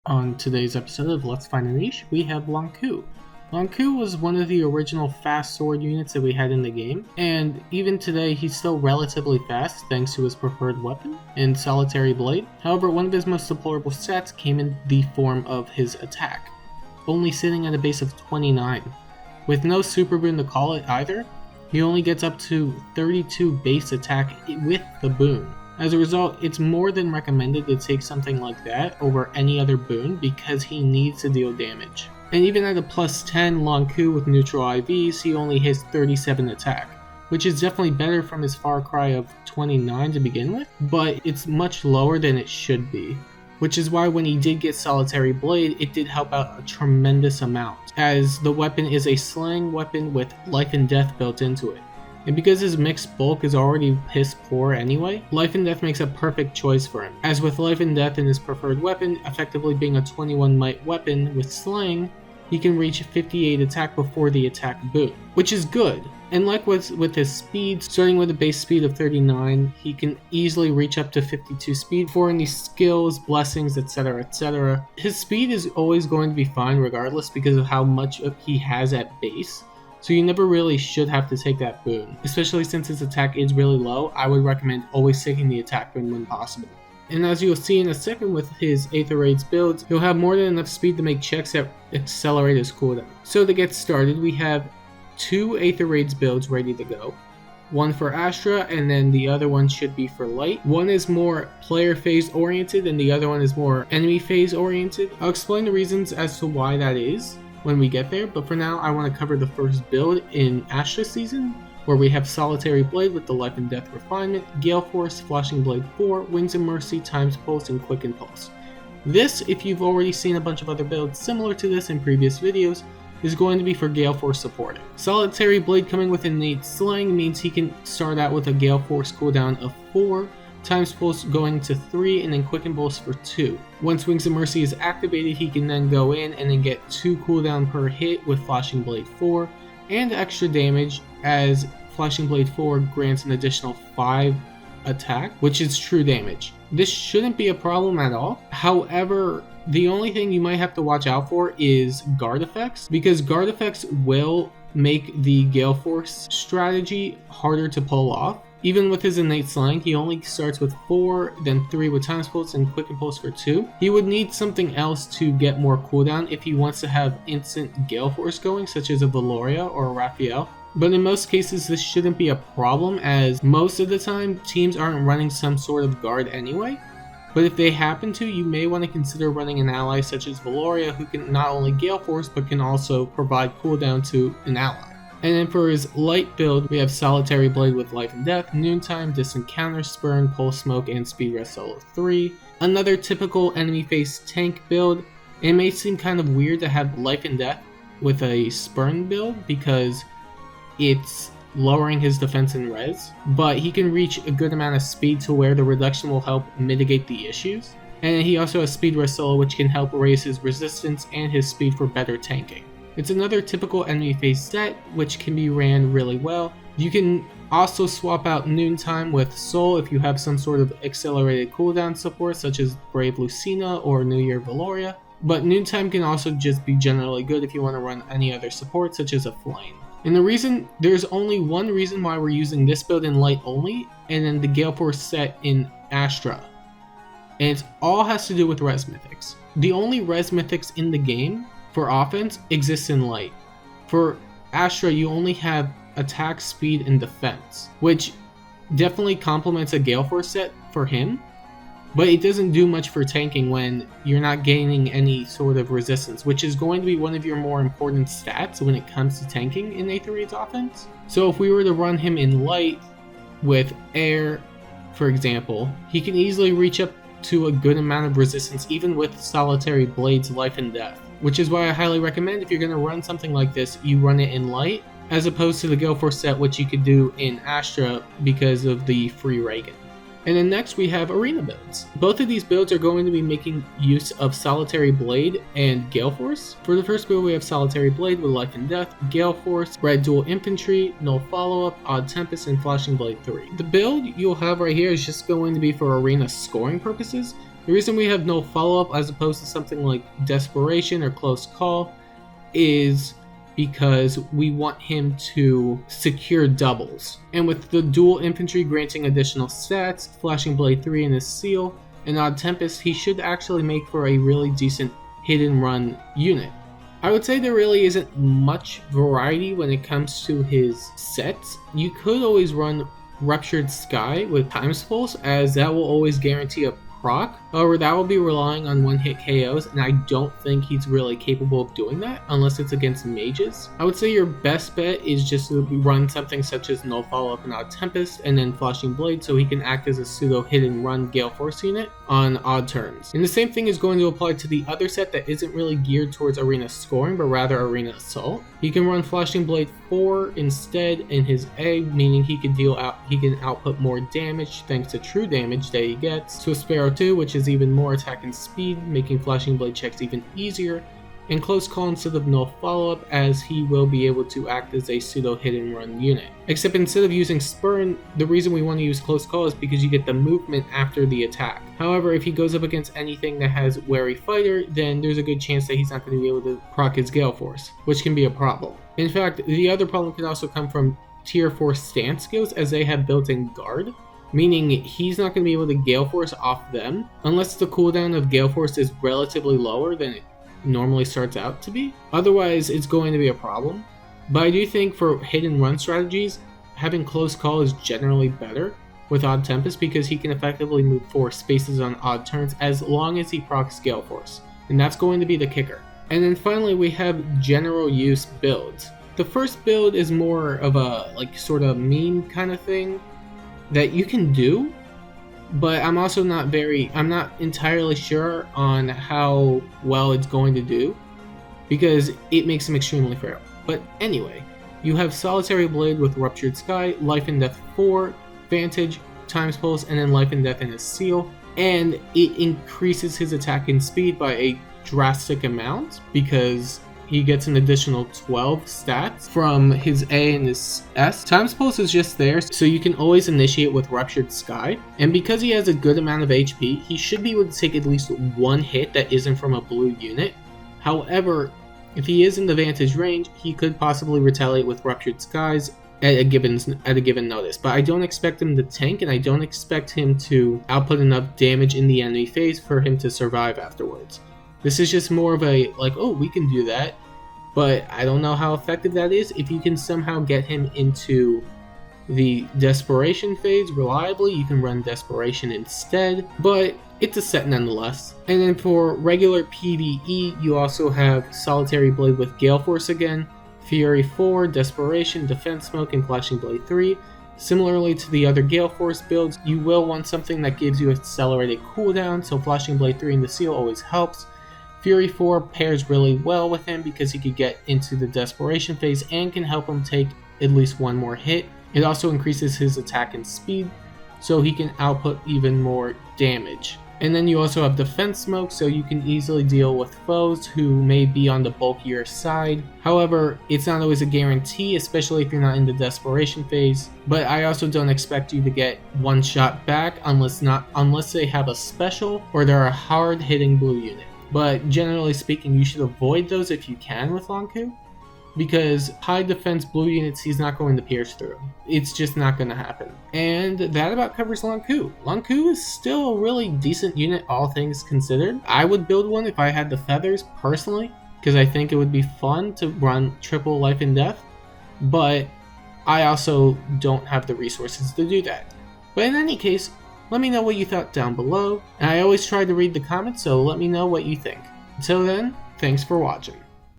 On today's episode of Let's Find a Niche, we have Lon'qu. Lon'qu was one of the original fast sword units that we had in the game, and even today he's still relatively fast thanks to his preferred weapon in Solitary Blade. However, one of his most deplorable stats came in the form of his attack, only sitting at a base of 29. With no super boon to call it either, he only gets up to 32 base attack with the boon. As a result, it's more than recommended to take something like that over any other boon because he needs to deal damage. And even at a plus 10 Lon'qu with neutral IVs, he only hits 37 attack, which is definitely better from his far cry of 29 to begin with, but it's much lower than it should be. Which is why when he did get Solitary Blade, it did help out a tremendous amount, as the weapon is a slaying weapon with life and death built into it. And because his mixed bulk is already piss poor anyway, Life and Death makes a perfect choice for him. As with Life and Death and his preferred weapon effectively being a 21 might weapon with Slaying, he can reach 58 attack before the attack boon, which is good. And like with his speed, starting with a base speed of 39, he can easily reach up to 52 speed for any skills, blessings, etc, etc. His speed is always going to be fine regardless because of how much he has at base. So you never really should have to take that boon. Especially since his attack is really low, I would recommend always taking the attack boon when possible. And as you'll see in a second with his Aether Raids builds, he'll have more than enough speed to make checks that accelerate his cooldown. So to get started, we have 2 Aether Raids builds ready to go. One for Astra, and then the other one should be for Light. One is more player phase oriented, and the other one is more enemy phase oriented. I'll explain the reasons as to why that is when we get there, but for now I want to cover the first build in Astra season, where we have Solitary Blade with the Life and Death Refinement, Gale Force, Flashing Blade 4, Wings of Mercy, Times Pulse, and Quick Impulse. This, if you've already seen a bunch of other builds similar to this in previous videos, is going to be for Gale Force supporting. Solitary Blade coming with innate Slaying means he can start out with a Gale Force cooldown of 4, Times Pulse going to 3, and then Quick Impulse for 2. Once Wings of Mercy is activated, he can then go in and then get 2 cooldown per hit with Flashing Blade 4, and extra damage as Flashing Blade 4 grants an additional 5 attack, which is true damage. This shouldn't be a problem at all. However, the only thing you might have to watch out for is guard effects, because guard effects will make the Gale Force strategy harder to pull off. Even with his innate Slaying, he only starts with 4, then 3 with Times Pulse, and Quick Impulse for 2. He would need something else to get more cooldown if he wants to have instant Gale Force going, such as a Valoria or a Raphael. But in most cases, this shouldn't be a problem, as most of the time, teams aren't running some sort of guard anyway. But if they happen to, you may want to consider running an ally such as Valoria, who can not only Gale Force, but can also provide cooldown to an ally. And then for his light build, we have Solitary Blade with Life and Death, Noontime, Distant Counter, Spurn, Pulse Smoke, and Speed Rest Solo 3. Another typical enemy face tank build. It may seem kind of weird to have Life and Death with a Spurn build because it's lowering his defense and res, but he can reach a good amount of speed to where the reduction will help mitigate the issues. And he also has Speed Rest Solo, which can help raise his resistance and his speed for better tanking. It's another typical enemy phase set, which can be ran really well. You can also swap out Noontime with Soul if you have some sort of accelerated cooldown support, such as Brave Lucina or New Year Valoria. But Noontime can also just be generally good if you want to run any other support, such as a Flame. And there's only one reason why we're using this build in Light only, and then the Gale Force set in Astra. And it all has to do with Res Mythics. The only Res Mythics in the game for offense exists in Light. For Astra, you only have attack, speed, and defense, which definitely complements a Gale Force set for him, but it doesn't do much for tanking when you're not gaining any sort of resistance, which is going to be one of your more important stats when it comes to tanking in Aether Raids offense. So if we were to run him in Light with Air, for example, he can easily reach up to a good amount of resistance even with Solitary Blade's Life and Death. Which is why I highly recommend if you're going to run something like this, you run it in Light, as opposed to the Gale Force set, which you could do in Astra because of the free Reagan. And then next we have arena builds. Both of these builds are going to be making use of Solitary Blade and Gale Force. For the first build we have Solitary Blade with Life and Death, Gale Force, Red Dual Infantry, Null Follow-Up, Odd Tempest, and Flashing Blade 3. The build you'll have right here is just going to be for arena scoring purposes. The reason we have Null Follow-Up as opposed to something like Desperation or Close Call is because we want him to secure doubles. And with the dual infantry granting additional stats, Flashing Blade 3 in his seal, and Odd Tempest, he should actually make for a really decent hit and run unit. I would say there really isn't much variety when it comes to his sets. You could always run Ruptured Sky with Times Pulse, as that will always guarantee a proc. However, that will be relying on one-hit KOs, and I don't think he's really capable of doing that unless it's against mages. I would say your best bet is just to run something such as Null Follow-Up and Odd Tempest, and then Flashing Blade, so he can act as a pseudo hit-and-run Gale Force unit on odd turns. And the same thing is going to apply to the other set that isn't really geared towards arena scoring, but rather arena assault. He can run Flashing Blade 4 instead in his A, meaning he can output more damage thanks to true damage that he gets. So Sparrow 2, which is even more attack and speed, making Flashing Blade checks even easier, and Close Call instead of Null Follow-Up, as he will be able to act as a pseudo hit and run unit. Except instead of using Spurn, the reason we want to use Close Call is because you get the movement after the attack. However, if he goes up against anything that has Wary Fighter, then there's a good chance that he's not going to be able to proc his Gale Force, which can be a problem. In fact, the other problem can also come from Tier 4 stance skills, as they have built-in guard, meaning he's not going to be able to Gale Force off them unless the cooldown of Gale Force is relatively lower than it normally starts out to be. Otherwise, it's going to be a problem. But I do think for hit and run strategies, having Close Call is generally better with Odd Tempest, because he can effectively move 4 spaces on odd turns as long as he procs Gale Force, and that's going to be the kicker. And then finally we have general use builds. The first build is more of a sort of meme kind of thing that you can do, but I'm not entirely sure on how well it's going to do, because it makes him extremely frail. But anyway, you have Solitary Blade with Ruptured Sky, Life and Death 4, Vantage, Times Pulse, and then Life and Death in his seal, and it increases his attack and speed by a drastic amount because he gets an additional 12 stats from his A and his S. Times Pulse is just there, so you can always initiate with Ruptured Sky. And because he has a good amount of HP, he should be able to take at least one hit that isn't from a blue unit. However, if he is in the Vantage range, he could possibly retaliate with Ruptured Skies at a given notice. But I don't expect him to tank, and I don't expect him to output enough damage in the enemy phase for him to survive afterwards. This is just more of a, oh, we can do that, but I don't know how effective that is. If you can somehow get him into the Desperation phase reliably, you can run Desperation instead, but it's a set nonetheless. And then for regular PvE, you also have Solitary Blade with Gale Force again, Fury 4, Desperation, Defense Smoke, and Flashing Blade 3. Similarly to the other Gale Force builds, you will want something that gives you accelerated cooldown, so Flashing Blade 3 in the seal always helps. Fury 4 pairs really well with him because he could get into the Desperation phase and can help him take at least one more hit. It also increases his attack and speed, so he can output even more damage. And then you also have Defense Smoke, so you can easily deal with foes who may be on the bulkier side. However, it's not always a guarantee, especially if you're not in the Desperation phase. But I also don't expect you to get one shot back unless they have a special or they're a hard-hitting blue unit. But generally speaking, you should avoid those if you can with Lon'qu, because high defense blue units he's not going to pierce through. It's just not going to happen. And that about covers Lon'qu. Lon'qu is still a really decent unit, all things considered. I would build one if I had the feathers personally, because I think it would be fun to run triple life and death, but I also don't have the resources to do that. But in any case, let me know what you thought down below, and I always try to read the comments, so let me know what you think. Until then, thanks for watching.